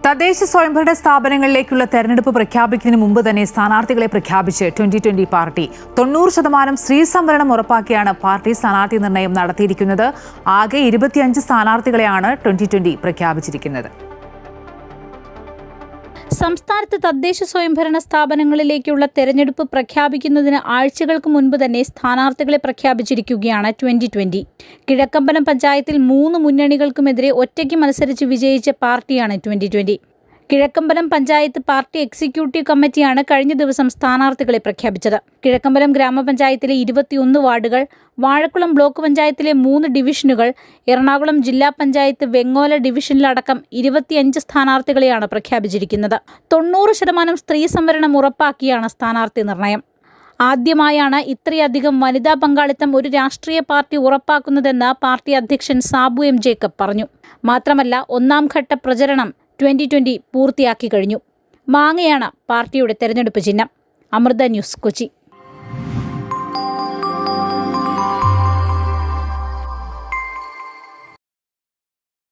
തദ്ദേശ സ്വയംഭരണ സ്ഥാപനങ്ങളിലേക്കുള്ള തെരഞ്ഞെടുപ്പ് പ്രഖ്യാപിക്കുന്നതിന് മുമ്പ് തന്നെ സ്ഥാനാർത്ഥികളെ പ്രഖ്യാപിച്ച് 2020 പാർട്ടി 90% സ്ത്രീ സംവരണം ഉറപ്പാക്കിയാണ് പാർട്ടി സ്ഥാനാർത്ഥി നിർണയം നടത്തിയിരിക്കുന്നത്. ആകെ 25 സ്ഥാനാർത്ഥികളെയാണ് 2020 പ്രഖ്യാപിച്ചിരിക്കുന്നത്. സംസ്ഥാനത്ത് തദ്ദേശ സ്വയംഭരണ സ്ഥാപനങ്ങളിലേക്കുള്ള തെരഞ്ഞെടുപ്പ് പ്രഖ്യാപിക്കുന്നതിന് ആഴ്ചകൾക്ക് മുൻപ് തന്നെ സ്ഥാനാർത്ഥികളെ പ്രഖ്യാപിച്ചിരിക്കുകയാണ് 2020. കിഴക്കമ്പലം പഞ്ചായത്തിൽ 3 മുന്നണികൾക്കുമെതിരെ ഒറ്റയ്ക്ക് മത്സരിച്ച് വിജയിച്ച പാർട്ടിയാണ് 2020. കിഴക്കമ്പലം പഞ്ചായത്ത് പാർട്ടി എക്സിക്യൂട്ടീവ് കമ്മിറ്റിയാണ് കഴിഞ്ഞ ദിവസം സ്ഥാനാർത്ഥികളെ പ്രഖ്യാപിച്ചത്. കിഴക്കമ്പലം ഗ്രാമപഞ്ചായത്തിലെ 21 വാർഡുകൾ, വാഴക്കുളം ബ്ലോക്ക് പഞ്ചായത്തിലെ 3 ഡിവിഷനുകൾ, എറണാകുളം ജില്ലാ പഞ്ചായത്ത് വെങ്ങോല ഡിവിഷനിലടക്കം 25 സ്ഥാനാർത്ഥികളെയാണ് പ്രഖ്യാപിച്ചിരിക്കുന്നത്. 90% സ്ത്രീ സംവരണം ഉറപ്പാക്കിയാണ് സ്ഥാനാർത്ഥി നിർണയം. ആദ്യമായാണ് ഇത്രയധികം വനിതാ പങ്കാളിത്തം ഒരു രാഷ്ട്രീയ പാർട്ടി ഉറപ്പാക്കുന്നതെന്ന് പാർട്ടി അധ്യക്ഷൻ സാബു എം ജേക്കബ് പറഞ്ഞു. മാത്രമല്ല, 1ാം ഘട്ട പ്രചരണം 2020 പൂർത്തിയാക്കി കഴിഞ്ഞു. മാങ്ങയാണ് പാർട്ടിയുടെ തെരഞ്ഞെടുപ്പ് ചിഹ്നം. അമൃത ന്യൂസ്, കൊച്ചി.